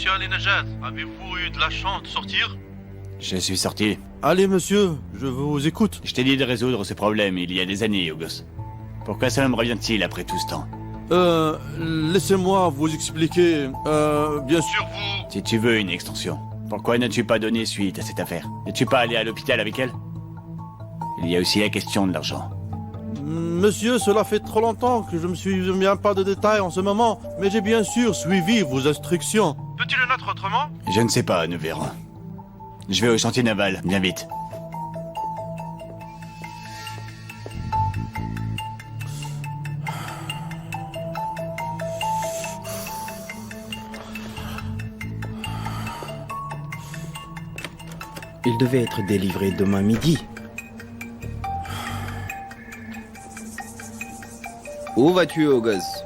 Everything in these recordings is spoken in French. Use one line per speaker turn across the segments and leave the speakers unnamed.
Monsieur Ali Najat, avez-vous eu de la chance de sortir?
Je suis sorti.
Allez, monsieur, je vous écoute.
Je t'ai dit de résoudre ce problème il y a des années, August. Pourquoi cela me revient-il après tout ce temps?
Laissez-moi vous expliquer. Bien sûr, vous...
Si tu veux une extension, pourquoi n'as-tu pas donné suite à cette affaire? N'es-tu pas allé à l'hôpital avec elle? Il y a aussi la question de l'argent.
Monsieur, cela fait trop longtemps que je me souviens pas de détails en ce moment, mais j'ai bien sûr suivi vos instructions.
Peut-il le être autrement?
Je ne sais pas, nous verrons. Je vais au chantier naval, bien vite.
Il devait être délivré demain midi.
Où vas-tu, August?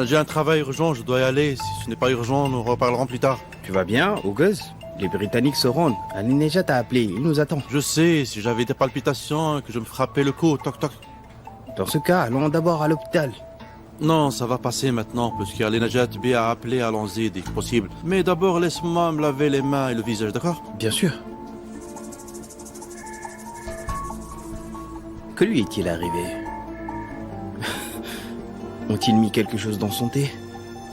J'ai un travail urgent, je dois y aller. Si ce n'est pas urgent, nous reparlerons plus tard.
Tu vas bien, August? Les Britanniques se rendent. Ali Nejat t'a appelé, il nous attend.
Je sais, si j'avais des palpitations, que je me frappais le cou, toc toc.
Dans ce cas, allons d'abord à l'hôpital.
Non, ça va passer maintenant, parce qu'Ali Najat B a appelé, allons-y dès que possible. Mais d'abord, laisse-moi me laver les mains et le visage, d'accord?
Bien sûr. Que lui est-il arrivé? Ont-ils mis quelque chose dans son thé?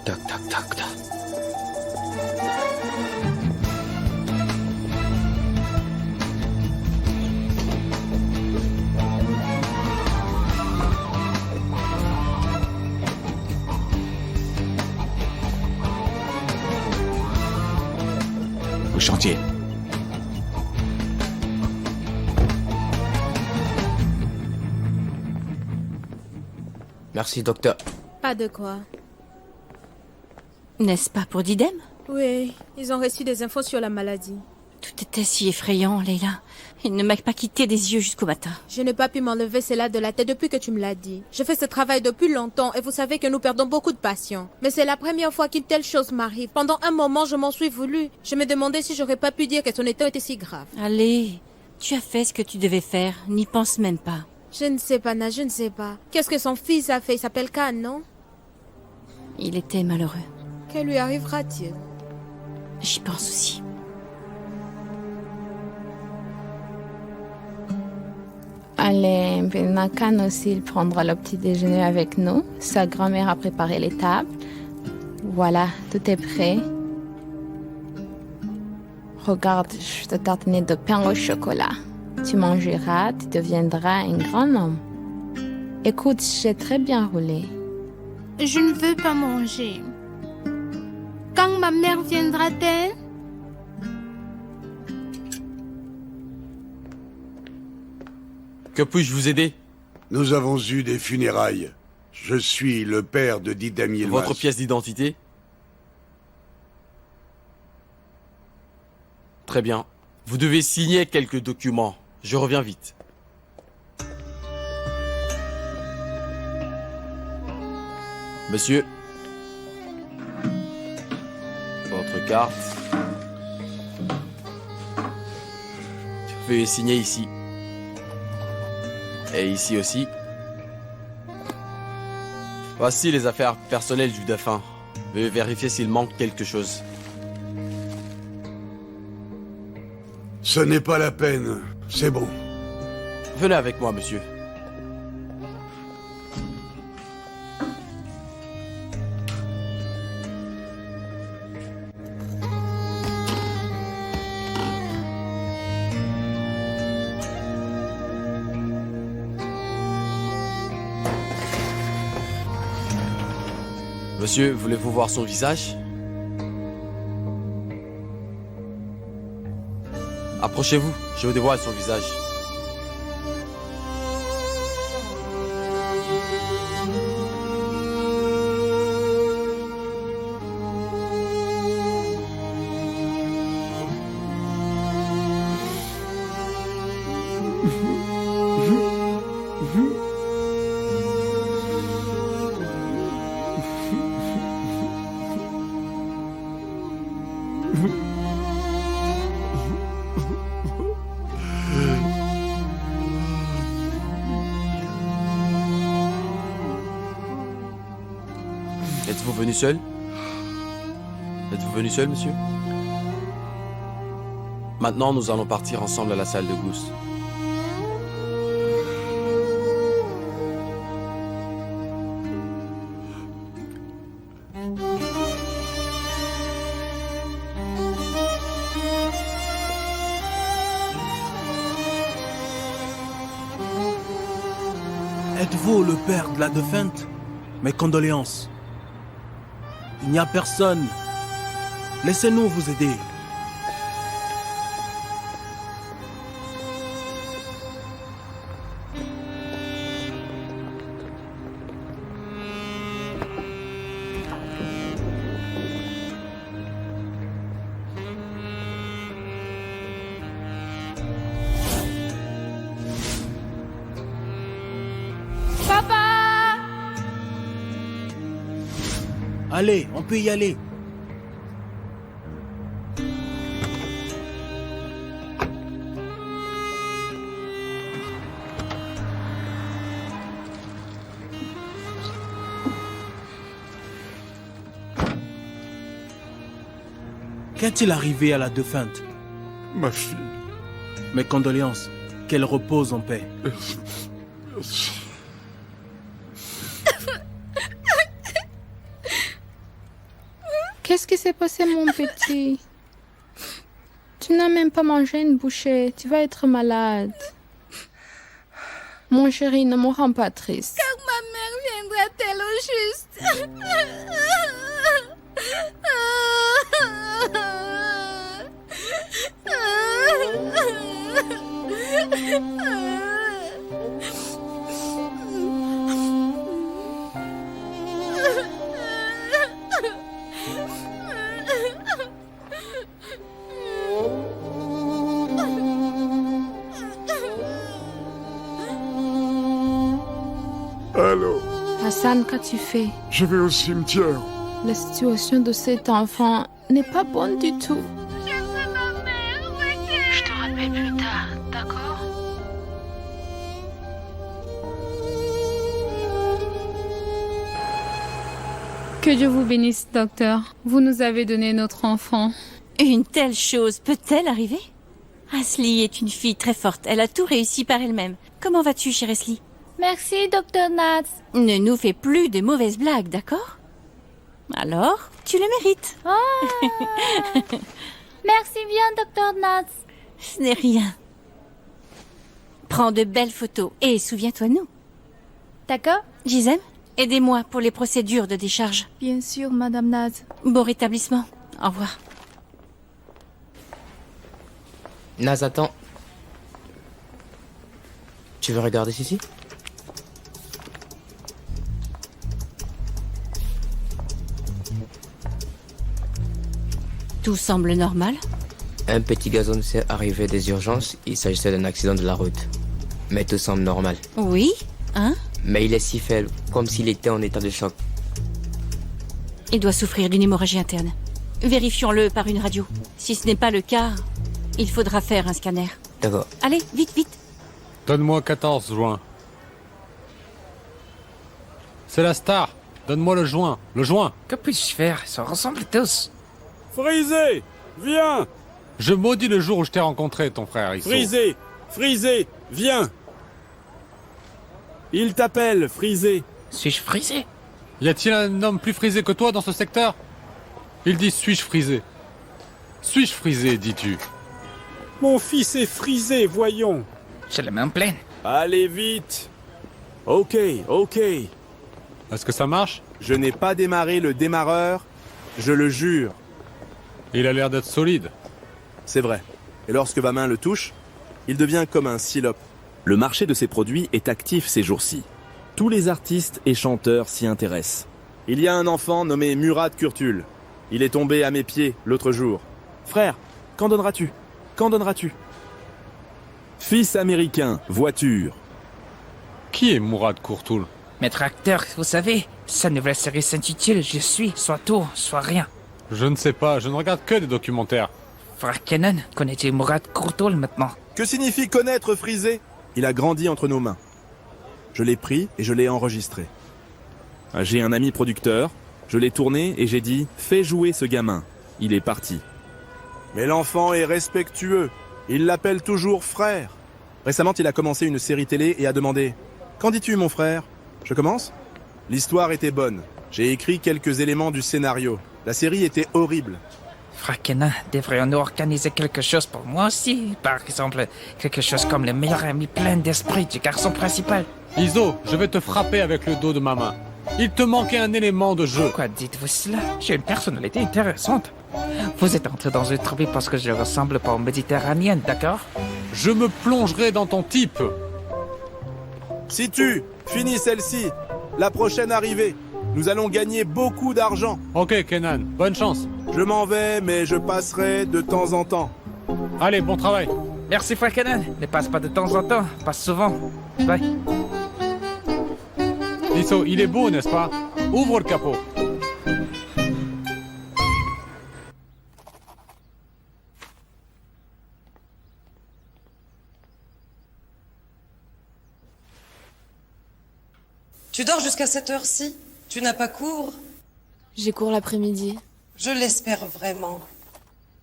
Tac, tac, tac, tac.
Au chantier.
Merci, docteur.
Pas de quoi.
N'est-ce pas pour Didem?
Oui, ils ont reçu des infos sur la maladie.
Tout était si effrayant, Leila. Il ne m'a pas quitté des yeux jusqu'au matin.
Je n'ai pas pu m'enlever cela de la tête depuis que tu me l'as dit. Je fais ce travail depuis longtemps et vous savez que nous perdons beaucoup de patients. Mais c'est la première fois qu'une telle chose m'arrive. Pendant un moment, je m'en suis voulu. Je me demandais si j'aurais pas pu dire que son état était si grave.
Allez, tu as fait ce que tu devais faire. N'y pense même pas.
Je ne sais pas, Na, je ne sais pas. Qu'est-ce que son fils a fait? Il s'appelle Khan, non?
Il était malheureux.
Que lui arrivera-t-il?
J'y pense aussi.
Allez, maintenant Khan aussi, il prendra le petit déjeuner avec nous. Sa grand-mère a préparé les tables. Voilà, tout est prêt. Regarde, je t'ai tartiné de pain au chocolat. Tu mangeras, tu deviendras un grand homme. Écoute, j'ai très bien roulé.
Je ne veux pas manger. Quand ma mère viendra-t-elle?
Que puis-je vous aider?
Nous avons eu des funérailles. Je suis le père de Didem Yilmaz.
Votre pièce d'identité? Très bien. Vous devez signer quelques documents. Je reviens vite. Monsieur. Votre carte. Veuillez signer ici. Et ici aussi. Voici les affaires personnelles du défunt. Veuillez vérifier s'il manque quelque chose.
Ce n'est pas la peine. C'est bon.
Venez avec moi, monsieur. Monsieur, voulez-vous voir son visage? Approchez-vous, je vous dévoile son visage. Êtes-vous venu seul? Êtes-vous venu seul, monsieur? Maintenant, nous allons partir ensemble à la salle de Goose.
Êtes-vous le père de la défunte? Mes condoléances. Il n'y a personne. Laissez-nous vous aider.
Papa!
Allez, on peut y aller. Qu'est-il arrivé à la défunte?
Ma fille.
Mes condoléances. Qu'elle repose en paix.
Qu'est-ce qui s'est passé, mon petit? Tu n'as même pas mangé une bouchée. Tu vas être malade. Mon chéri, ne me rends pas triste.
Quand ma mère viendra-t-elle au juste?
Allô?
Hassan, qu'as-tu fait?
Je vais au cimetière.
La situation de cet enfant n'est pas bonne du tout.
Je veux ma mère,
Je te rappelle plus tard, d'accord? Que Dieu vous bénisse, docteur. Vous nous avez donné notre enfant.
Une telle chose peut-elle arriver? Ashley est une fille très forte. Elle a tout réussi par elle-même. Comment vas-tu, chère Ashley?
Merci, Dr. Nats.
Ne nous fais plus de mauvaises blagues, d'accord? Alors, tu le mérites.
Merci bien, Dr. Nats.
Ce n'est rien. Prends de belles photos et souviens-toi de nous.
D'accord?
Gisèle, aidez-moi pour les procédures de décharge.
Bien sûr, Madame Nats.
Bon rétablissement. Au revoir.
Naz, attends. Tu veux regarder ceci?
Tout semble normal.
Un petit gazon nous est arrivé des urgences. Il s'agissait d'un accident de la route. Mais tout semble normal.
Oui, hein?
Mais il est si faible, comme s'il était en état de choc.
Il doit souffrir d'une hémorragie interne. Vérifions-le par une radio. Si ce n'est pas le cas, il faudra faire un scanner.
D'accord.
Allez, vite, vite.
Donne-moi 14 joints. C'est la star. Donne-moi le joint. Le joint.
Que puis-je faire? Ils se ressemblent tous.
Frisé, viens.
Je maudis le jour où je t'ai rencontré, ton frère.
Frisé, viens. Il t'appelle, Frisé.
Suis-je frisé?
Y a-t-il un homme plus frisé que toi dans ce secteur? Il dit suis-je frisé? Suis-je frisé, dis-tu?
Mon fils est frisé, voyons.
J'ai les mains pleines.
Allez vite. Ok.
Est-ce que ça marche?
Je n'ai pas démarré le démarreur, je le jure.
Il a l'air d'être solide.
C'est vrai. Et lorsque ma main le touche, il devient comme un silope. Le marché de ces produits est actif ces jours-ci. Tous les artistes et chanteurs s'y intéressent. Il y a un enfant nommé Murad Kurtul. Il est tombé à mes pieds l'autre jour. Frère, qu'en donneras-tu? Qu'en donneras-tu? Fils américain, voiture.
Qui est Mourad Kurtul?
Maître acteur, vous savez, sa nouvelle série s'intitule Je suis, soit tout, soit rien.
Je ne sais pas, je ne regarde que des documentaires.
Frère Kenan, connaissez Mourad Kurtul maintenant?
Que signifie connaître Frisé? Il a grandi entre nos mains. Je l'ai pris et je l'ai enregistré. J'ai un ami producteur, je l'ai tourné et j'ai dit « Fais jouer ce gamin ». il est parti. Mais l'enfant est respectueux. Il l'appelle toujours frère. Récemment, il a commencé une série télé et a demandé « Qu'en dis-tu, mon frère ?» Je commence ? L'histoire était bonne. J'ai écrit quelques éléments du scénario. La série était horrible.
Frère Kenan, devrions-nous organiser quelque chose pour moi aussi? Par exemple, quelque chose comme le meilleur ami plein d'esprit du garçon principal.
Iso, je vais te frapper avec le dos de ma main. Il te manquait un élément de jeu.
Pourquoi dites-vous cela? J'ai une personnalité intéressante. Vous êtes entré dans une tribu parce que je ressemble pas aux méditerranéennes, d'accord?
Je me plongerai dans ton type.
Si tu finis celle-ci, la prochaine arrivée, nous allons gagner beaucoup d'argent.
Ok, Kenan, bonne chance.
Je m'en vais, mais je passerai de temps en temps.
Allez, bon travail.
Merci, frère Kenan. Ne passe pas de temps en temps, passe souvent. Bye.
Iso, il est beau, n'est-ce pas? Ouvre le capot.
Tu dors jusqu'à cette heure-ci? Tu n'as pas cours?
J'ai cours l'après-midi.
Je l'espère vraiment.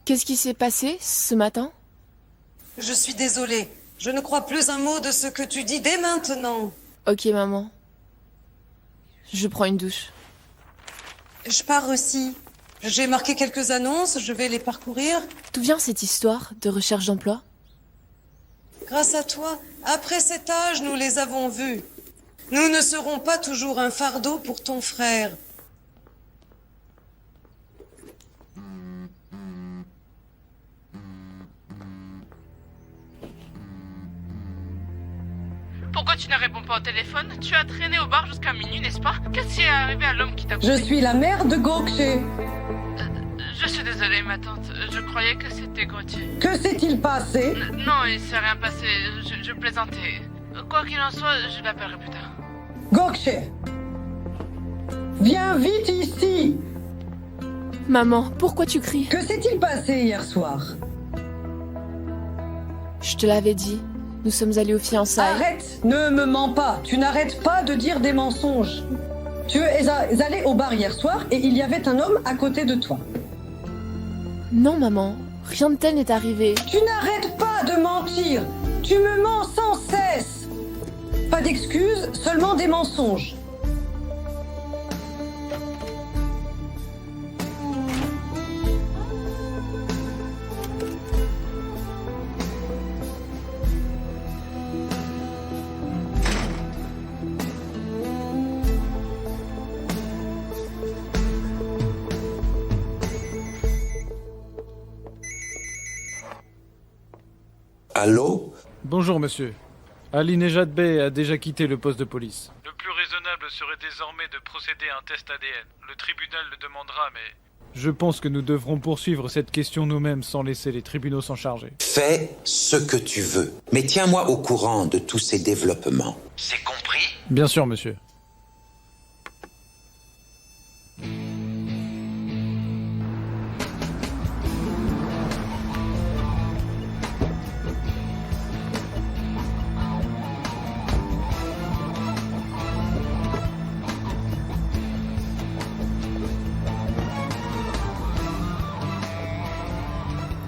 Qu'est-ce qui s'est passé ce matin?
Je suis désolée. Je ne crois plus un mot de ce que tu dis dès maintenant.
Ok, maman. Je prends une douche.
Je pars aussi. J'ai marqué quelques annonces, je vais les parcourir.
D'où vient cette histoire de recherche d'emploi?
Grâce à toi, après cet âge, nous les avons vus. Nous ne serons pas toujours un fardeau pour ton frère.
Pourquoi tu ne réponds pas au téléphone? Tu as traîné au bar jusqu'à minuit, n'est-ce pas? Qu'est-ce qui est arrivé à l'homme qui t'a coupé?
Je suis la mère de Gokche.
Je suis désolée, ma tante. Je croyais que c'était Gauthier.
Que s'est-il passé?
Non, il s'est rien passé. Je plaisantais. Quoi qu'il en soit, je l'appellerai plus tard.
Gokche! Viens vite ici!
Maman, pourquoi tu cries?
Que s'est-il passé hier soir?
Je te l'avais dit. Nous sommes allés aux fiançailles.
Arrête! Ne me mens pas! Tu n'arrêtes pas de dire des mensonges. Tu es allé au bar hier soir et il y avait un homme à côté de toi.
Non, maman. Rien de tel n'est arrivé.
Tu n'arrêtes pas de mentir! Tu me mens sans cesse! Pas d'excuses, seulement des mensonges.
Allô?
Bonjour, monsieur. Ali Nejad Bey a déjà quitté le poste de police.
Le plus raisonnable serait désormais de procéder à un test ADN. Le tribunal le demandera, mais...
Je pense que nous devrons poursuivre cette question nous-mêmes sans laisser les tribunaux s'en charger.
Fais ce que tu veux, mais tiens-moi au courant de tous ces développements. C'est compris?
Bien sûr, monsieur.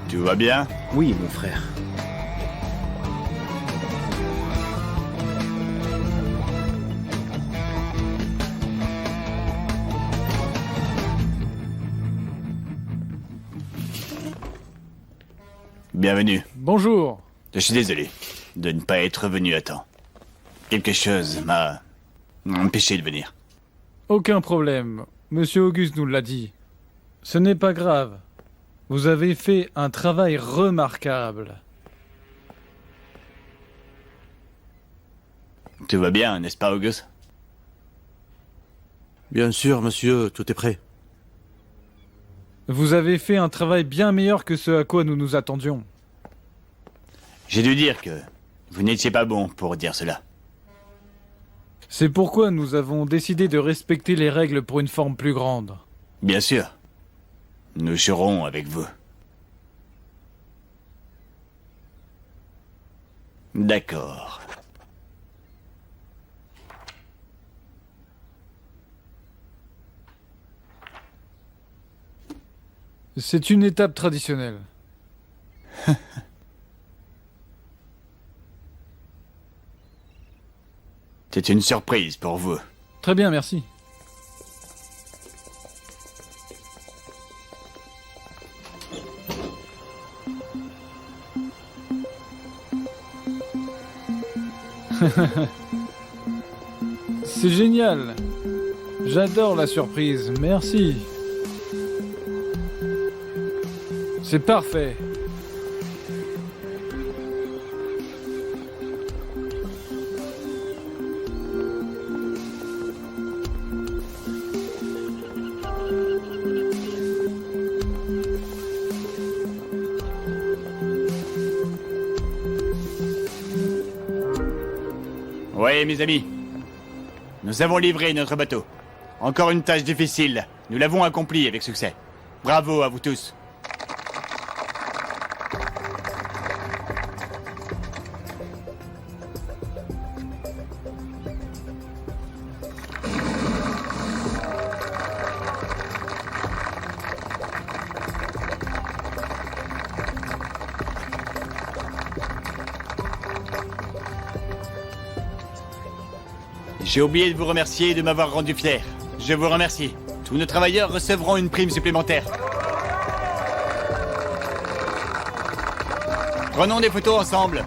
Tout va bien?
Oui, mon frère.
Bienvenue.
Bonjour.
Je suis désolé de ne pas être venu à temps. Quelque chose m'a empêché de venir.
Aucun problème. Monsieur Auguste nous l'a dit. Ce n'est pas grave. Vous avez fait un travail remarquable.
Tout va bien, n'est-ce pas, Auguste?
Bien sûr, monsieur, tout est prêt.
Vous avez fait un travail bien meilleur que ce à quoi nous nous attendions.
J'ai dû dire que vous n'étiez pas bon pour dire cela.
C'est pourquoi nous avons décidé de respecter les règles pour une forme plus grande.
Bien sûr. Nous serons avec vous. D'accord.
C'est une étape traditionnelle.
C'est une surprise pour vous.
Très bien, merci. C'est génial. J'adore la surprise, merci. C'est parfait.
Ouais, mes amis. Nous avons livré notre bateau. Encore une tâche difficile. Nous l'avons accomplie avec succès. Bravo à vous tous. J'ai oublié de vous remercier et de m'avoir rendu fier. Je vous remercie. Tous nos travailleurs recevront une prime supplémentaire. Prenons des photos ensemble.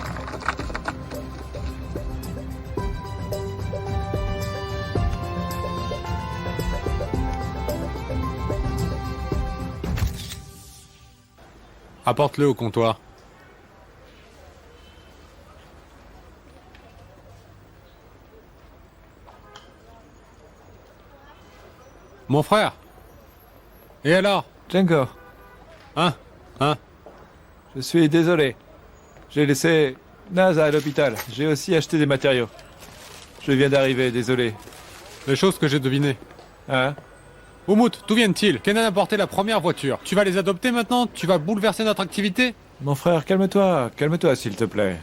Apporte-le au comptoir. Mon frère. Et alors?
Jenko.
Hein?
Je suis désolé. J'ai laissé Naz à l'hôpital. J'ai aussi acheté des matériaux. Je viens d'arriver, désolé.
Les choses que j'ai devinées.
Hein?
Umut, d'où viennent-ils? Kenan a porté la première voiture. Tu vas les adopter maintenant? Tu vas bouleverser notre activité?
Mon frère, calme-toi. Calme-toi, s'il te plaît.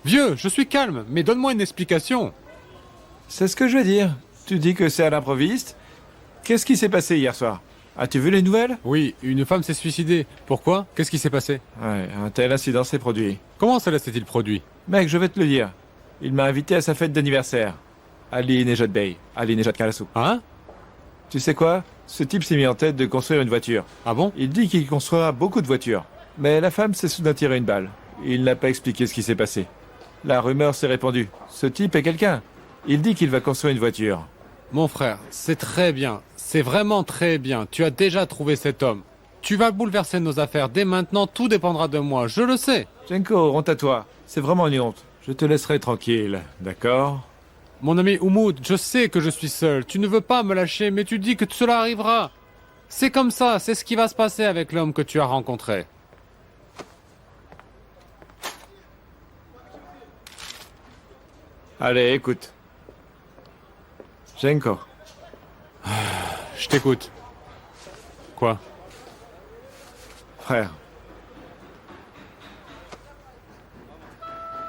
Vieux, je suis calme, mais donne-moi une explication.
C'est ce que je veux dire. Tu dis que c'est à l'improviste? Qu'est-ce qui s'est passé hier soir? As-tu vu les nouvelles?
Oui, une femme s'est suicidée. Pourquoi? Qu'est-ce qui s'est passé?
Ouais, un tel incident s'est produit.
Comment cela s'est-il produit?
Mec, je vais te le dire. Il m'a invité à sa fête d'anniversaire. Ali Nejad Bey. Ali Nejad Karasu.
Hein?
Tu sais quoi? Ce type s'est mis en tête de construire une voiture.
Ah bon?
Il dit qu'il construira beaucoup de voitures. Mais la femme s'est soudain tiré une balle. Il n'a pas expliqué ce qui s'est passé. La rumeur s'est répandue. Ce type est quelqu'un. Il dit qu'il va construire une voiture.
Mon frère, c'est très bien. C'est vraiment très bien. Tu as déjà trouvé cet homme. Tu vas bouleverser nos affaires. Dès maintenant, tout dépendra de moi. Je le sais.
Jenko, honte à toi. C'est vraiment une honte. Je te laisserai tranquille, d'accord?
Mon ami Umut, je sais que je suis seul. Tu ne veux pas me lâcher, mais tu dis que cela arrivera. C'est comme ça. C'est ce qui va se passer avec l'homme que tu as rencontré.
Allez, écoute. Jenko.
Je t'écoute. Quoi?
Frère.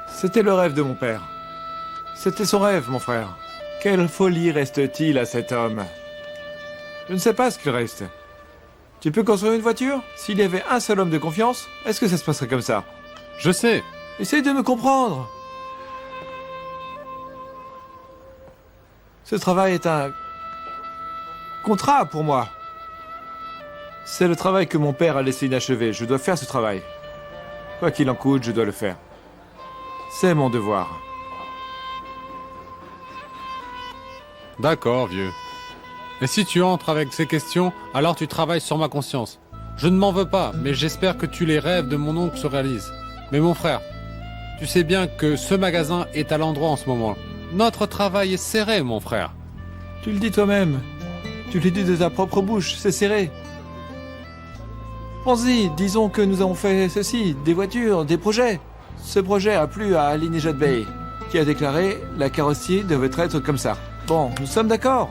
C'était le rêve de mon père. C'était son rêve, mon frère. Quelle folie reste-t-il à cet homme? Je ne sais pas ce qu'il reste. Tu peux construire une voiture? S'il y avait un seul homme de confiance, est-ce que ça se passerait comme ça?
Je sais.
Essaye de me comprendre. Ce travail est un contrat pour moi. C'est le travail que mon père a laissé inachevé. Je dois faire ce travail. Quoi qu'il en coûte, je dois le faire. C'est mon devoir.
D'accord, vieux. Et si tu entres avec ces questions, alors tu travailles sur ma conscience. Je ne m'en veux pas, mais j'espère que les rêves de mon oncle se réalisent. Mais mon frère, tu sais bien que ce magasin est à l'endroit en ce moment. Notre travail est serré, mon frère.
Tu le dis toi-même. Tu le dis de ta propre bouche, c'est serré. Pense-y, disons que nous avons fait ceci, des voitures, des projets. Ce projet a plu à Ali Nejad Bey, qui a déclaré « La carrosserie devait être comme ça ». Bon, nous sommes d'accord.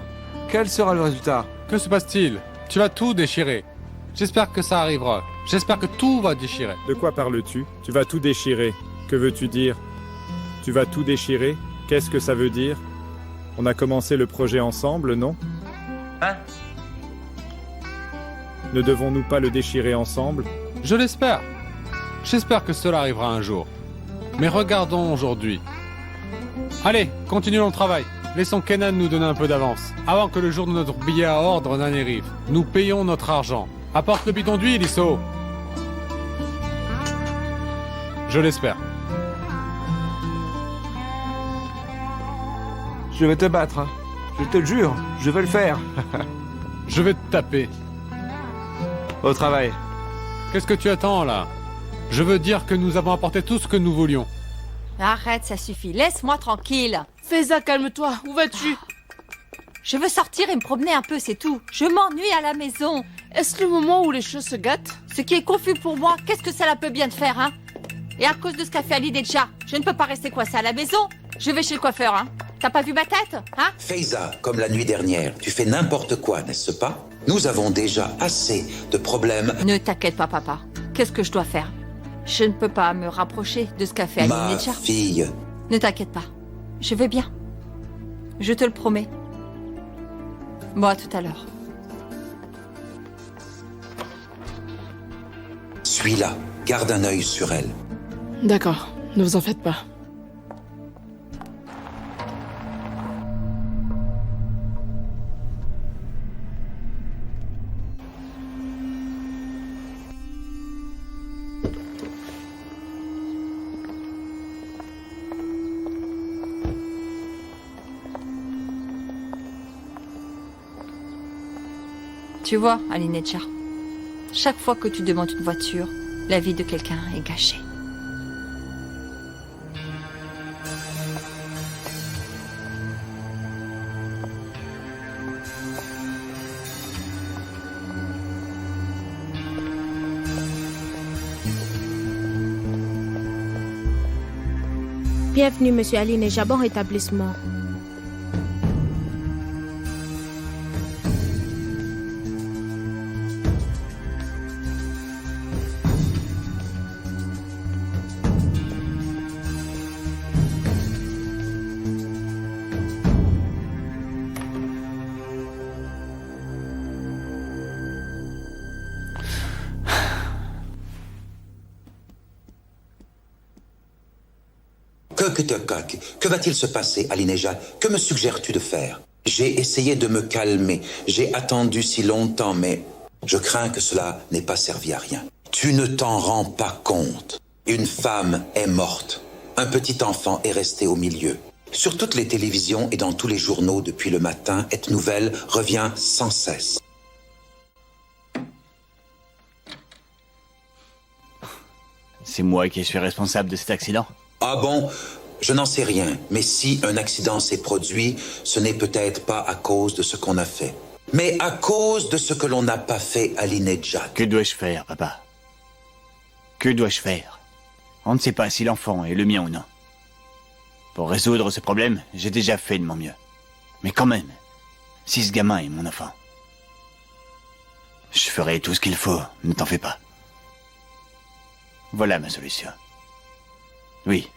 Quel sera le résultat?
Que se passe-t-il? Tu vas tout déchirer. J'espère que ça arrivera. J'espère que tout va déchirer.
De quoi parles-tu? Tu vas tout déchirer. Que veux-tu dire? Tu vas tout déchirer? Qu'est-ce que ça veut dire? On a commencé le projet ensemble, non?
Hein?
Ne devons-nous pas le déchirer ensemble?
Je l'espère. J'espère que cela arrivera un jour. Mais regardons aujourd'hui. Allez, continuons le travail. Laissons Kenan nous donner un peu d'avance. Avant que le jour de notre billet à ordre n'arrive. Nous payons notre argent. Apporte le bidon d'huile, Isso. Je l'espère.
Je vais te battre, hein. Je te le jure, je vais le faire.
Je vais te taper.
Au travail.
Qu'est-ce que tu attends, là? Je veux dire que nous avons apporté tout ce que nous voulions.
Arrête, ça suffit. Laisse-moi tranquille.
Faiza, calme-toi. Où vas-tu?
Je veux sortir et me promener un peu, c'est tout. Je m'ennuie à la maison.
Est-ce le moment où les choses se gâtent?
Ce qui est confus pour moi, qu'est-ce que cela peut bien te faire, hein? Et à cause de ce qu'a fait Ali Nedja, je ne peux pas rester coincée à la maison. Je vais chez le coiffeur, hein? T'as pas vu ma tête, hein?
Faiza, comme la nuit dernière, tu fais n'importe quoi, n'est-ce pas? Nous avons déjà assez de problèmes.
Ne t'inquiète pas, papa. Qu'est-ce que je dois faire? Je ne peux pas me rapprocher de ce qu'a fait Ali Nedja.
Ma fille.
Ne t'inquiète pas. Je vais bien. Je te le promets. Bon, à tout à l'heure.
Suis-la. Garde un œil sur elle.
D'accord, ne vous en faites pas.
Tu vois, Ali Nedja, chaque fois que tu demandes une voiture, la vie de quelqu'un est gâchée.
Bienvenue, monsieur Ali Nedja, bon rétablissement.
Que va-t-il se passer, Ali Nedja? Que me suggères-tu de faire? J'ai essayé de me calmer. J'ai attendu si longtemps, mais je crains que cela n'ait pas servi à rien. Tu ne t'en rends pas compte. Une femme est morte. Un petit enfant est resté au milieu. Sur toutes les télévisions et dans tous les journaux depuis le matin, cette nouvelle revient sans cesse.
C'est moi qui suis responsable de cet accident?
Ah bon? Je n'en sais rien, mais si un accident s'est produit, ce n'est peut-être pas à cause de ce qu'on a fait, mais à cause de ce que l'on n'a pas fait, Ali Nedja.
Que dois-je faire, papa? Que dois-je faire? On ne sait pas si l'enfant est le mien ou non. Pour résoudre ce problème, j'ai déjà fait de mon mieux. Mais quand même, si ce gamin est mon enfant, je ferai tout ce qu'il faut, ne t'en fais pas. Voilà ma solution. Oui,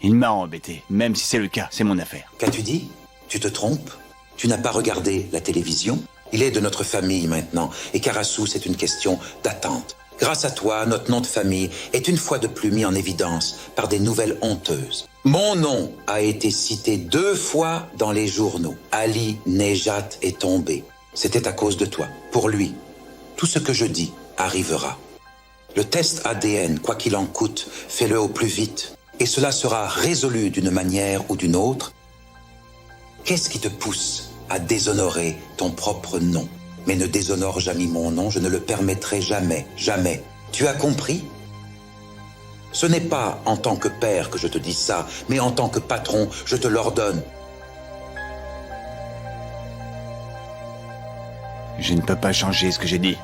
il m'a embêté, même si c'est le cas, c'est mon affaire.
Qu'as-tu dit? Tu te trompes? Tu n'as pas regardé la télévision? Il est de notre famille maintenant, et Karasu, c'est une question d'attente. Grâce à toi, notre nom de famille est une fois de plus mis en évidence par des nouvelles honteuses. Mon nom a été cité 2 fois dans les journaux. Ali Nedja est tombé. C'était à cause de toi. Pour lui, tout ce que je dis arrivera. Le test ADN, quoi qu'il en coûte, fais-le au plus vite. Et cela sera résolu d'une manière ou d'une autre. Qu'est-ce qui te pousse à déshonorer ton propre nom? Mais ne déshonore jamais mon nom, je ne le permettrai jamais, jamais. Tu as compris? Ce n'est pas en tant que père que je te dis ça, mais en tant que patron, je te l'ordonne.
Je ne peux pas changer ce que j'ai dit.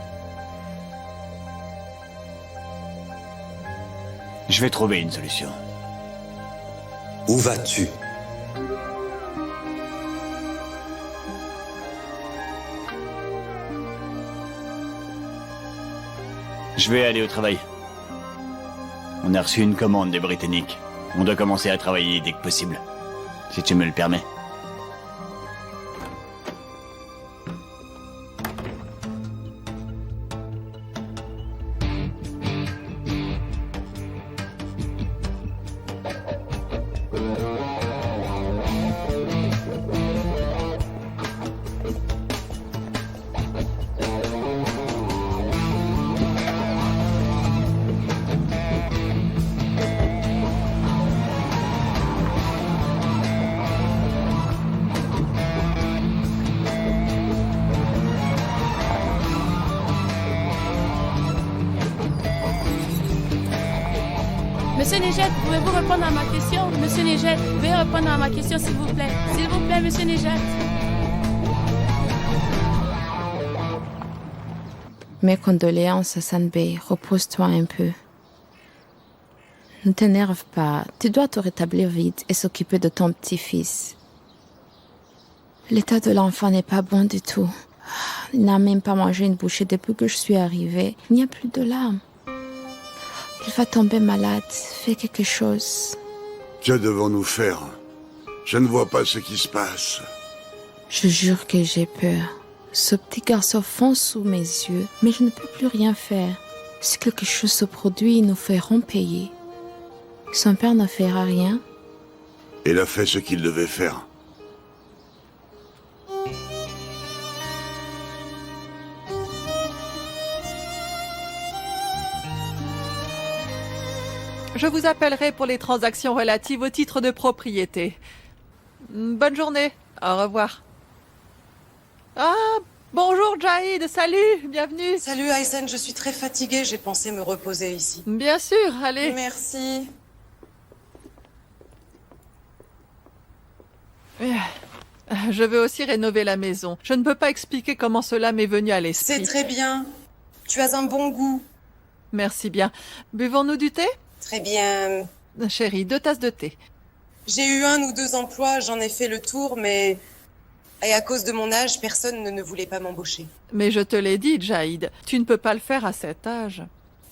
Je vais trouver une solution.
Où vas-tu?
Je vais aller au travail. On a reçu une commande des Britanniques. On doit commencer à travailler dès que possible. Si tu me le permets.
Monsieur Nejet, pouvez-vous répondre à ma question? Monsieur Nejet, veuillez répondre à ma question, s'il vous plaît. S'il vous plaît, Monsieur Nejet.
Mes condoléances, Sanbei. Repose-toi un peu. Ne t'énerve pas. Tu dois te rétablir vite et s'occuper de ton petit-fils. L'état de l'enfant n'est pas bon du tout. Il n'a même pas mangé une bouchée depuis que je suis arrivée. Il n'y a plus de larmes. Il va tomber malade. Fais quelque chose.
Que devons-nous faire? Je ne vois pas ce qui se passe.
Je jure que j'ai peur. Ce petit garçon fonce sous mes yeux, mais je ne peux plus rien faire. Si quelque chose se produit, ils nous feront payer. Son père ne fera rien.
Il a fait ce qu'il devait faire.
Je vous appellerai pour les transactions relatives au titre de propriété. Bonne journée. Au revoir. Ah, bonjour Jaïd, salut, bienvenue.
Salut Aysen, je suis très fatiguée, j'ai pensé me reposer ici.
Bien sûr, allez.
Merci.
Je veux aussi rénover la maison. Je ne peux pas expliquer comment cela m'est venu à l'esprit.
C'est très bien. Tu as un bon goût.
Merci bien. Buvons-nous du thé?
Très bien.
Chérie, 2 tasses de thé.
J'ai eu 1 ou 2 emplois, j'en ai fait le tour, mais... Et à cause de mon âge, personne ne voulait pas m'embaucher.
Mais je te l'ai dit, Jaïd, tu ne peux pas le faire à cet âge.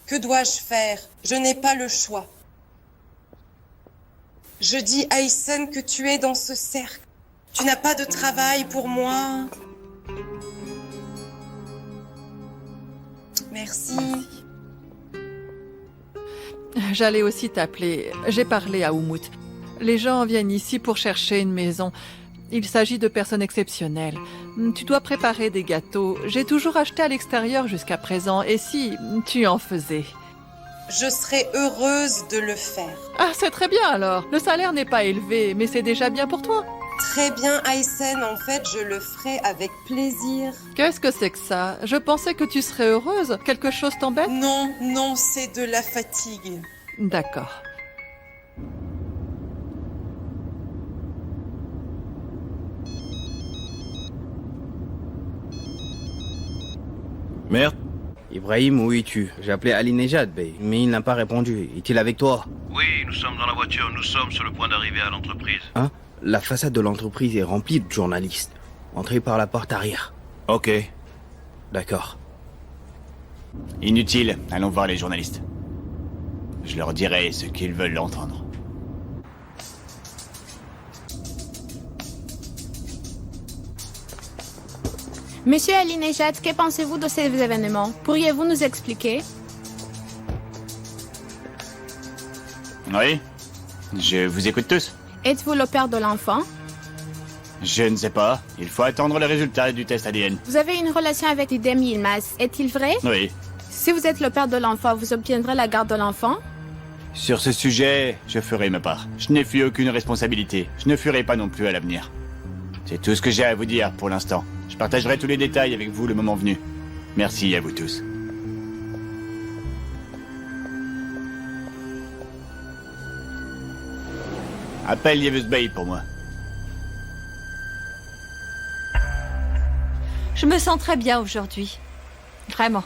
Que dois-je faire? Je n'ai pas le choix. Je dis, Aysen, que tu es dans ce cercle. Tu n'as pas de travail pour moi. Merci.
J'allais aussi t'appeler. J'ai parlé à Oumout. Les gens viennent ici pour chercher une maison. Il s'agit de personnes exceptionnelles. Tu dois préparer des gâteaux. J'ai toujours acheté à l'extérieur jusqu'à présent. Et si tu en faisais?
Je serais heureuse de le faire.
Ah, c'est très bien alors. Le salaire n'est pas élevé, mais c'est déjà bien pour toi.
Très bien, Aysen. En fait, je le ferai avec plaisir.
Qu'est-ce que c'est que ça? Je pensais que tu serais heureuse. Quelque chose t'embête?
Non, non, c'est de la fatigue.
D'accord.
Merde. Ibrahim, où es-tu? J'ai appelé Ali Nejad, mais il n'a pas répondu. Est-il avec toi?
Oui, nous sommes dans la voiture. Nous sommes sur le point d'arriver à l'entreprise.
Hein? La façade de l'entreprise est remplie de journalistes. Entrez par la porte arrière.
Ok.
D'accord.
Inutile, allons voir les journalistes. Je leur dirai ce qu'ils veulent entendre.
Monsieur Ali Nejad, que pensez-vous de ces événements? Pourriez-vous nous expliquer?
Oui, je vous écoute tous.
Êtes-vous le père de l'enfant?
Je ne sais pas. Il faut attendre le résultat du test ADN.
Vous avez une relation avec Idem Yilmaz, est-il vrai?
Oui.
Si vous êtes le père de l'enfant, vous obtiendrez la garde de l'enfant?
Sur ce sujet, je ferai ma part. Je n'ai fui aucune responsabilité. Je ne ferai pas non plus à l'avenir. C'est tout ce que j'ai à vous dire pour l'instant. Je partagerai tous les détails avec vous le moment venu. Merci à vous tous. Appelle Yevuz Bey pour moi.
Je me sens très bien aujourd'hui. Vraiment.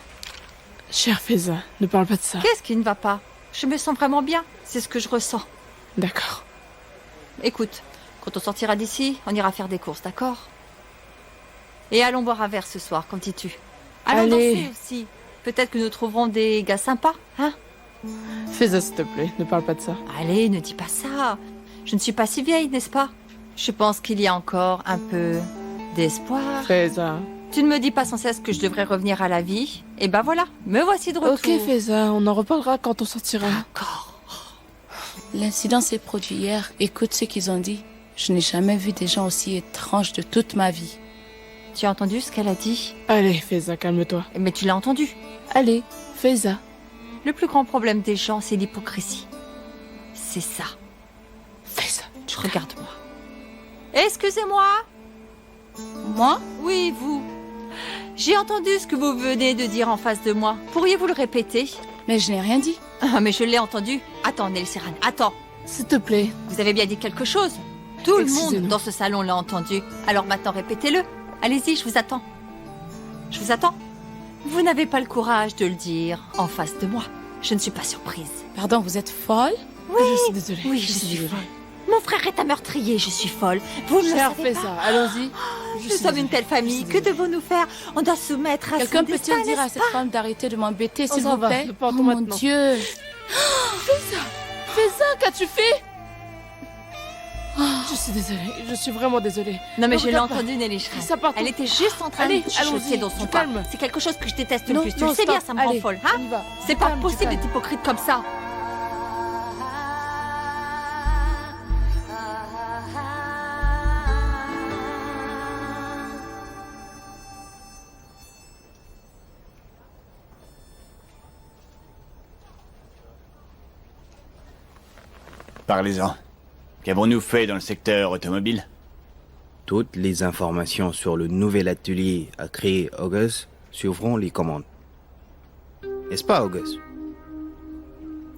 Chère Feza, ne parle pas de ça.
Qu'est-ce qui ne va pas? Je me sens vraiment bien. C'est ce que je ressens.
D'accord.
Écoute, quand on sortira d'ici, on ira faire des courses, d'accord? Et allons boire un verre ce soir, quand dis-tu? Allons danser aussi. Peut-être que nous trouverons des gars sympas, hein?
Feza, s'il te plaît, ne parle pas de ça.
Allez, ne dis pas ça. Je ne suis pas si vieille, n'est-ce pas? Je pense qu'il y a encore un peu d'espoir.
Feza.
Tu ne me dis pas sans cesse que je devrais revenir à la vie. Et ben voilà, me voici de retour.
Ok, Feza, on en reparlera quand on sortira.
D'accord.
L'incident s'est produit hier. Écoute ce qu'ils ont dit. Je n'ai jamais vu des gens aussi étranges de toute ma vie.
Tu as entendu ce qu'elle a dit?
Allez, Feza, calme-toi.
Mais tu l'as entendu?
Allez, Feza.
Le plus grand problème des gens, c'est l'hypocrisie. C'est ça.
Feza,
regarde-moi. Excusez-moi.
Moi?
Oui, vous. J'ai entendu ce que vous venez de dire en face de moi. Pourriez-vous le répéter?
Mais je n'ai rien dit.
Ah, mais je l'ai entendu. Attends, Nelly Serran, attends.
S'il te plaît.
Vous avez bien dit quelque chose. Tout le monde
Excusez-nous.
dans ce salon l'a entendu. Alors maintenant, répétez-le. Allez-y, je vous attends. Je vous attends. Vous n'avez pas le courage de le dire en face de moi. Je ne suis pas surprise.
Pardon, vous êtes folle?
Oui,
Je suis désolée.
Oui, je suis folle. Mon frère est un meurtrier, je suis folle. Vous ne le
Cher,
savez
fais
pas.
ça. Allons-y.
Nous sommes une telle famille. Que devons-nous faire? On doit soumettre à
Quelqu'un
son
peut-il
destin,
dire à
n'est-ce
cette
pas?
femme d'arrêter de m'embêter,
On
s'il
s'en
vous
va,
plaît?
nous partons
Oh mon
maintenant.
Dieu.
Fais ça. Fais ça, qu'as-tu fait? Je suis désolée, je suis vraiment désolée.
Non mais
Ne
je l'ai
regarde pas.
entendu, Nelly Schrein.
Ça part
Elle était juste en train
Allez,
de chuchoter
allons-y,
dans son
du
coin.
calme.
C'est quelque chose que je déteste
Non,
le plus. Tu
non,
le sais
stop.
bien, ça me rend
Allez,
folle.
on y va.
C'est
Du
pas
calme, du
possible
calme.
d'être hypocrite comme ça.
Parlez-en. Qu'avons-nous fait dans le secteur automobile?
Toutes les informations sur le nouvel atelier à créer August suivront les commandes. N'est-ce pas, August?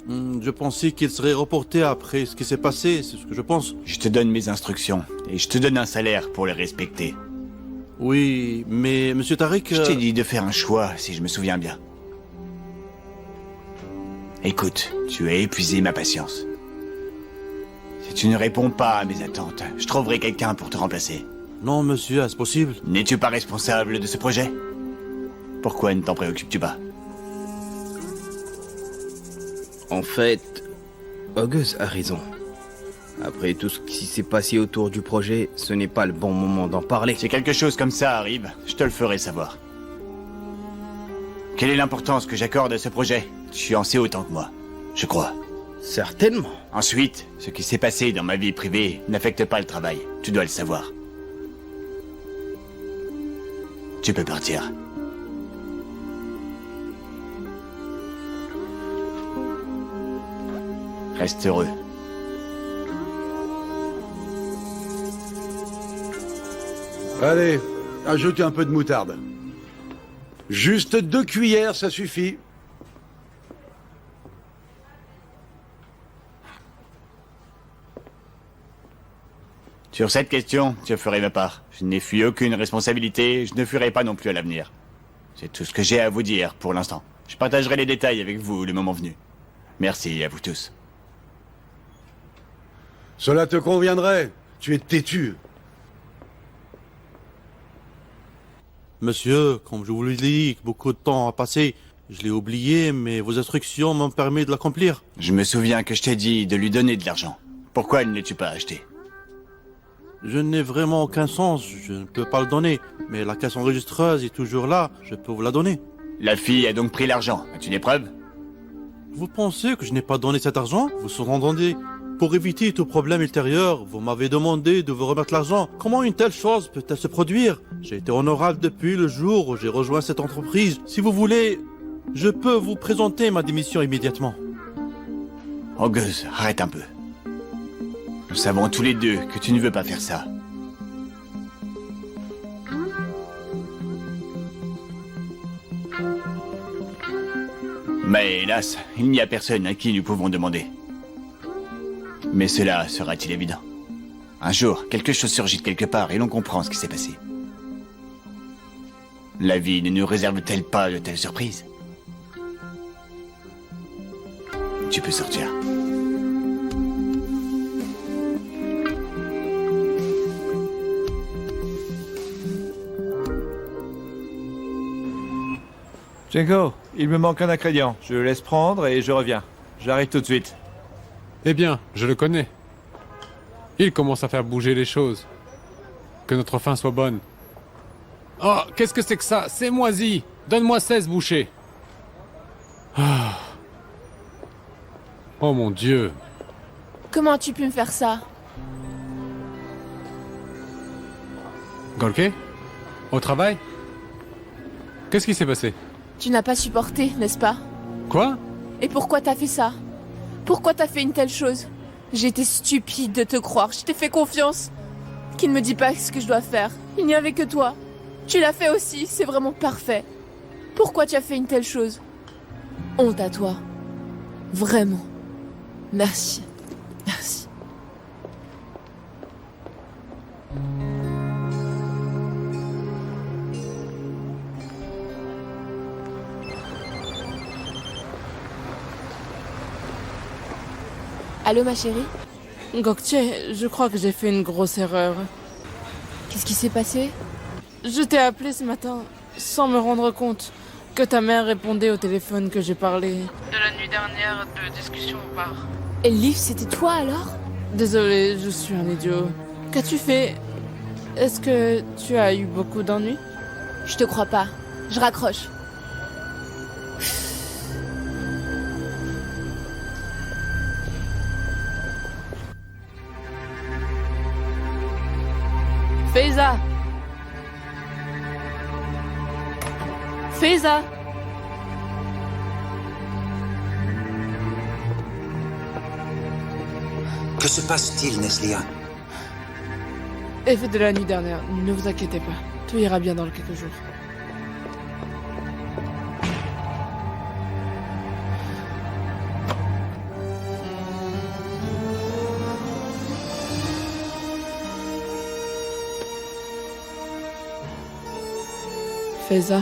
Je pensais qu'il serait reporté après ce qui s'est passé, c'est ce que je pense.
Je te donne mes instructions, et je te donne un salaire pour les respecter.
Oui, mais Monsieur Tariq...
Je t'ai dit de faire un choix, si je me souviens bien. Écoute, tu as épuisé ma patience. Si tu ne réponds pas à mes attentes, je trouverai quelqu'un pour te remplacer.
Non, monsieur, est-ce possible?
N'es-tu pas responsable de ce projet? Pourquoi ne t'en préoccupes-tu pas?
En fait, August a raison. Après tout ce qui s'est passé autour du projet, ce n'est pas le bon moment d'en parler.
Si quelque chose comme ça arrive, je te le ferai savoir. Quelle est l'importance que j'accorde à ce projet? Tu en sais autant que moi, je crois.
Certainement.
Ensuite, ce qui s'est passé dans ma vie privée n'affecte pas le travail. Tu dois le savoir. Tu peux partir. Reste heureux.
Allez, ajoute un peu de moutarde. Juste 2 cuillères, ça suffit.
Sur cette question, je ferai ma part. Je n'ai fui aucune responsabilité, je ne fuirai pas non plus à l'avenir. C'est tout ce que j'ai à vous dire pour l'instant. Je partagerai les détails avec vous le moment venu. Merci à vous tous.
Cela te conviendrait. Tu es têtu.
Monsieur, comme je vous l'ai dit, beaucoup de temps a passé. Je l'ai oublié, mais vos instructions m'ont permis de l'accomplir.
Je me souviens que je t'ai dit de lui donner de l'argent. Pourquoi ne l'as-tu pas acheté?
Je n'ai vraiment aucun sens, je ne peux pas le donner. Mais la caisse enregistreuse est toujours là, je peux vous la donner.
La fille a donc pris l'argent. As-tu des preuves?
Vous pensez que je n'ai pas donné cet argent? Vous vous rendez? Pour éviter tout problème ultérieur, vous m'avez demandé de vous remettre l'argent. Comment une telle chose peut-elle se produire? J'ai été honorable depuis le jour où j'ai rejoint cette entreprise. Si vous voulez, je peux vous présenter ma démission immédiatement.
August, arrête un peu. Nous savons tous les deux que tu ne veux pas faire ça. Mais hélas, il n'y a personne à qui nous pouvons demander. Mais cela sera-t-il évident? Un jour, quelque chose surgit de quelque part et l'on comprend ce qui s'est passé. La vie ne nous réserve-t-elle pas de telles surprises? Tu peux sortir.
Jenko, il me manque un ingrédient. Je le laisse prendre et je reviens. J'arrive tout de suite.
Eh bien, je le connais. Il commence à faire bouger les choses. Que notre fin soit bonne. Oh, qu'est-ce que c'est que ça? C'est moisi. Donne-moi 16 bouchées. Ah. Oh mon Dieu.
Comment as-tu pu me faire ça?
Golke? Au travail? Qu'est-ce qui s'est passé?
Tu n'as pas supporté, n'est-ce pas?
Quoi?
Et pourquoi t'as fait ça? Pourquoi t'as fait une telle chose? J'ai été stupide de te croire, je t'ai fait confiance. Qui ne me dit pas ce que je dois faire? Il n'y avait que toi. Tu l'as fait aussi, c'est vraiment parfait. Pourquoi tu as fait une telle chose? Honte à toi. Vraiment. Merci. Merci. Allô, ma chérie?
Gokche, je crois que j'ai fait une grosse erreur.
Qu'est-ce qui s'est passé?
Je t'ai appelé ce matin, sans me rendre compte que ta mère répondait au téléphone que j'ai parlé.
De la nuit dernière, de discussion au bar.
Et Liv, c'était toi alors?
Désolée, je suis un idiot. Qu'as-tu fait? Est-ce que tu as eu beaucoup d'ennuis?
Je te crois pas. Je raccroche. Faiza! Faiza!
Que se passe-t-il, Neslia?
Effet de la nuit dernière, ne vous inquiétez pas. Tout ira bien dans quelques jours. Faiza,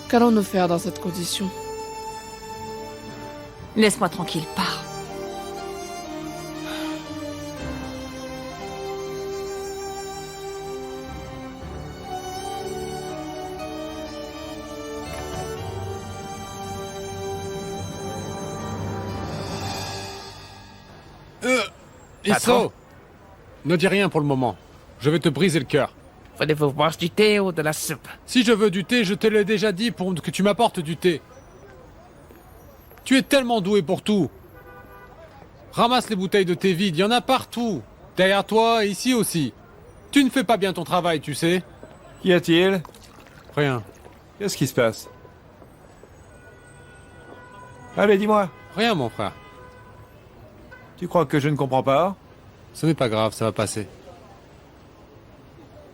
qu'allons-nous faire dans cette condition?
Laisse-moi tranquille, pars.
Isso, ne dis rien pour le moment. Je vais te briser le cœur.
Voulez-vous boire du thé ou de la soupe?
Si je veux du thé, je te l'ai déjà dit pour que tu m'apportes du thé. Tu es tellement doué pour tout. Ramasse les bouteilles de thé vides, il y en a partout. Derrière toi et ici aussi. Tu ne fais pas bien ton travail, tu sais.
Qu'y a-t-il?
Rien.
Qu'est-ce qui se passe? Allez, dis-moi.
Rien, mon frère.
Tu crois que je ne comprends pas?
Ce n'est pas grave, ça va passer.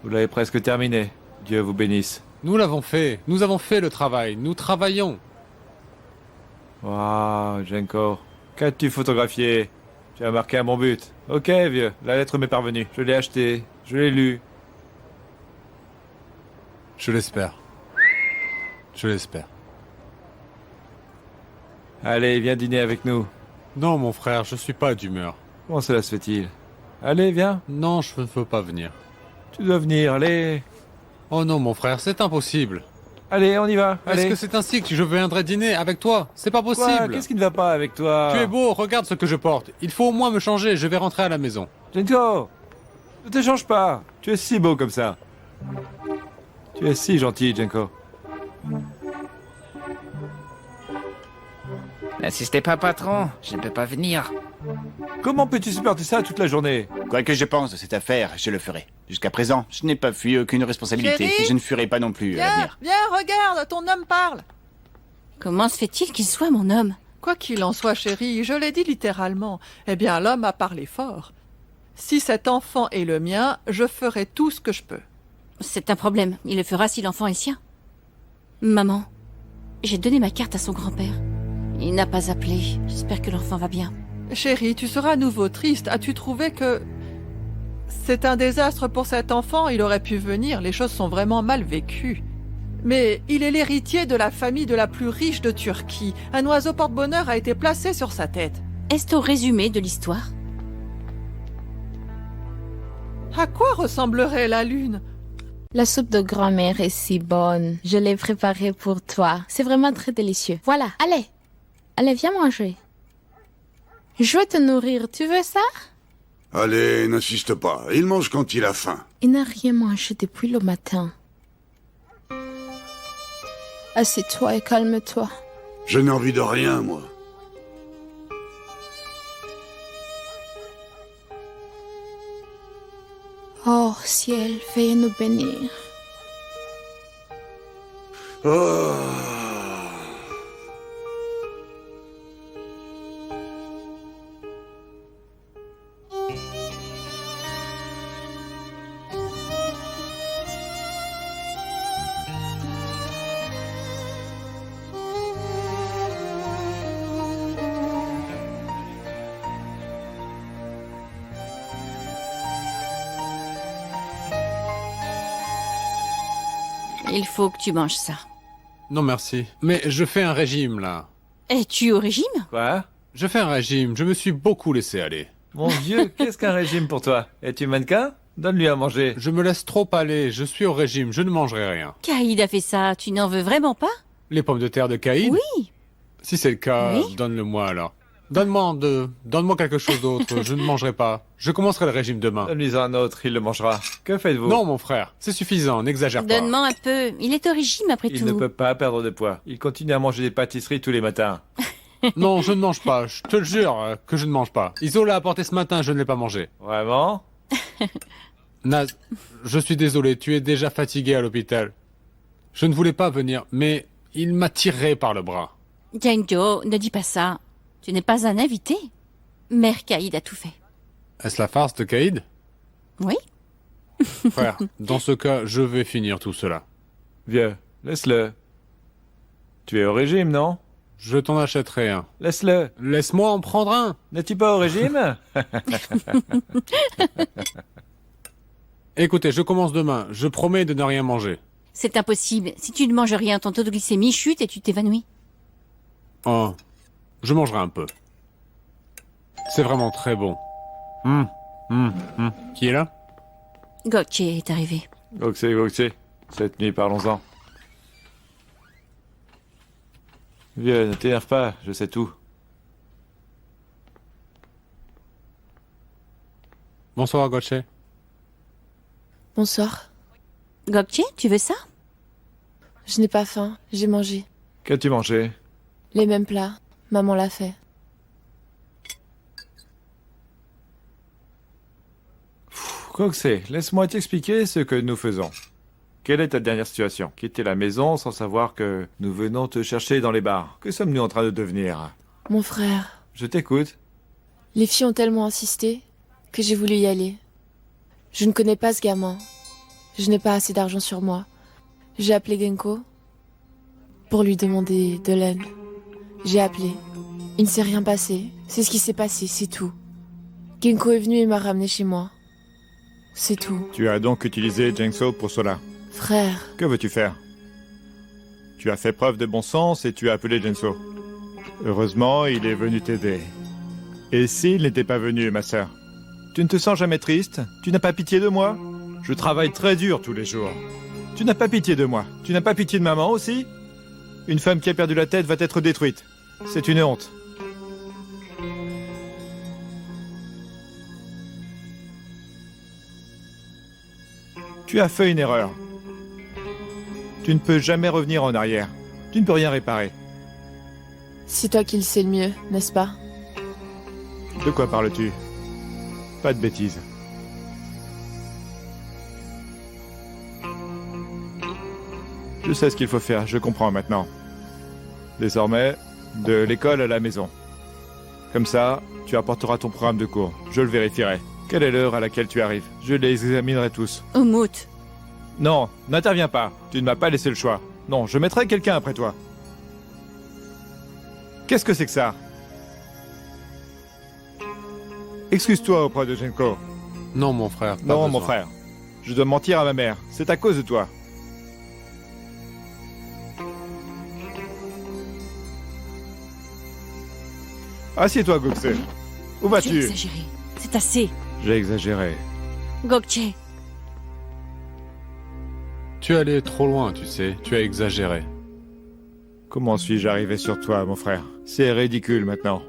Vous l'avez presque terminé. Dieu vous bénisse.
Nous l'avons fait. Nous avons fait le travail. Nous travaillons.
Waouh, Jenko. Qu'as-tu photographié? Tu as marqué à mon but. Ok, vieux. La lettre m'est parvenue. Je l'ai achetée. Je l'ai lue.
Je l'espère. Je l'espère.
Allez, viens dîner avec nous.
Non, mon frère, je suis pas d'humeur.
Comment cela se fait-il? Allez, viens.
Non, je ne veux pas venir.
Tu dois venir, allez.
Oh non, mon frère, c'est impossible.
Allez, on y va.
Est-ce que c'est ainsi que je viendrai dîner avec toi? C'est pas possible.
Quoi? Qu'est-ce qui ne va pas avec toi?
Tu es beau, regarde ce que je porte. Il faut au moins me changer, je vais rentrer à la maison.
Jenko, ne te change pas. Tu es si beau comme ça. Tu es si gentil, Jenko.
N'insistez pas, patron. Je ne peux pas venir.
Comment peux-tu supporter ça toute la journée?
Quoi que je pense de cette affaire, je le ferai. Jusqu'à présent, je n'ai pas fui aucune responsabilité.
Chérie,
et je ne fuirai pas non plus à l'avenir.
Viens, regarde, ton homme parle.
Comment se fait-il qu'il soit mon homme?
Quoi qu'il en soit, chérie, je l'ai dit littéralement. Eh bien, l'homme a parlé fort. Si cet enfant est le mien, je ferai tout ce que je peux.
C'est un problème. Il le fera si l'enfant est sien. Maman, j'ai donné ma carte à son grand-père. Il n'a pas appelé. J'espère que l'enfant va bien.
Chérie, tu seras à nouveau triste. As-tu trouvé que... C'est un désastre pour cet enfant, il aurait pu venir, les choses sont vraiment mal vécues. Mais il est l'héritier de la famille de la plus riche de Turquie. Un oiseau porte-bonheur a été placé sur sa tête.
Est-ce au résumé de l'histoire?
À quoi ressemblerait la lune?
La soupe de grand-mère est si bonne. Je l'ai préparée pour toi. C'est vraiment très délicieux. Voilà, allez. Allez, viens manger. Je vais te nourrir, tu veux ça?
Allez, n'insiste pas. Il mange quand il a faim.
Il n'a rien mangé depuis le matin. Assieds-toi et calme-toi.
Je n'ai envie de rien, moi.
Oh, ciel, veuillez nous bénir.
Oh.
Il faut que tu manges ça.
Non merci. Mais je fais un régime là.
Es-tu au régime?
Quoi?
Je fais un régime, je me suis beaucoup laissé aller.
Mon Dieu, qu'est-ce qu'un régime pour toi? Es-tu mannequin? Donne-lui à manger.
Je me laisse trop aller, je suis au régime, je ne mangerai rien.
Caïd a fait ça, tu n'en veux vraiment pas?
Les pommes de terre de Caïd?
Oui.
Si c'est le cas,
Oui.
donne-le-moi alors. Donne-moi quelque chose d'autre, je ne mangerai pas. Je commencerai le régime demain.
Donne-lui un autre, il le mangera. Que faites-vous?
Non mon frère, c'est suffisant, n'exagère pas.
Donne-moi un peu. Il est au régime après
Il
tout.
ne peut pas perdre de poids. Il continue à manger des pâtisseries tous les matins.
Non, je ne mange pas, je te le jure que je ne mange pas. Isola a apporté ce matin, je ne l'ai pas mangé.
Vraiment?
Naz, je suis désolé, tu es déjà fatigué à l'hôpital. Je ne voulais pas venir, mais il m'a tiré par le bras.
Genjo, ne dis pas ça. Tu n'es pas un invité. Mère Caïd a tout fait.
Est-ce la farce de Caïd?
Oui.
Frère, dans ce cas, je vais finir tout cela.
Vieux, laisse-le. Tu es au régime, non?
Je t'en achèterai un.
Laisse-le.
Laisse-moi en prendre un.
N'es-tu pas au régime?
Écoutez, je commence demain. Je promets de ne rien manger.
C'est impossible. Si tu ne manges rien, ton taux de glycémie chute et tu t'évanouis.
Oh, je mangerai un peu. C'est vraiment très bon. Qui est là?
Gokche est arrivé.
Goxé. Cette nuit, parlons-en. Vieux, ne t'énerve pas, je sais tout.
Bonsoir, Gokche.
Bonsoir.
Gokche, tu veux ça?
Je n'ai pas faim, j'ai mangé.
Qu'as-tu mangé?
Les mêmes plats. Maman l'a fait.
Goxé, laisse-moi t'expliquer ce que nous faisons. Quelle est ta dernière situation? Quitter la maison sans savoir que nous venons te chercher dans les bars. Que sommes-nous en train de devenir?
Mon frère.
Je t'écoute.
Les filles ont tellement insisté que j'ai voulu y aller. Je ne connais pas ce gamin. Je n'ai pas assez d'argent sur moi. J'ai appelé Genko pour lui demander de l'aide. J'ai appelé. Il ne s'est rien passé. C'est ce qui s'est passé, c'est tout. Genko est venu et m'a ramené chez moi. C'est tout.
Tu as donc utilisé Jengso pour cela.
Frère.
Que veux-tu faire? Tu as fait preuve de bon sens et tu as appelé Jengso. Heureusement, il est venu t'aider. Et s'il n'était pas venu, ma sœur? Tu ne te sens jamais triste? Tu n'as pas pitié de moi? Je travaille très dur tous les jours. Tu n'as pas pitié de moi? Tu n'as pas pitié de maman aussi? Une femme qui a perdu la tête va être détruite. C'est une honte. Tu as fait une erreur. Tu ne peux jamais revenir en arrière. Tu ne peux rien réparer.
C'est toi qui le sais le mieux, n'est-ce pas?
De quoi parles-tu? Pas de bêtises. Je sais ce qu'il faut faire, je comprends maintenant. Désormais, de l'école à la maison. Comme ça, tu apporteras ton programme de cours. Je le vérifierai. Quelle est l'heure à laquelle tu arrives? Je les examinerai tous.
Oumout.
Non, n'interviens pas. Tu ne m'as pas laissé le choix. Non, je mettrai quelqu'un après toi. Qu'est-ce que c'est que ça? Excuse-toi auprès de Genko.
Non, mon frère. pas
Non,
besoin.
mon frère. Je dois mentir à ma mère. C'est à cause de toi. Assieds-toi, Goxé. Où
Tu as
vas-tu?
exagéré. C'est assez.
J'ai exagéré.
Gokche.
Tu es allé trop loin, tu sais. Tu as exagéré.
Comment suis-je arrivé sur toi, mon frère? C'est ridicule maintenant.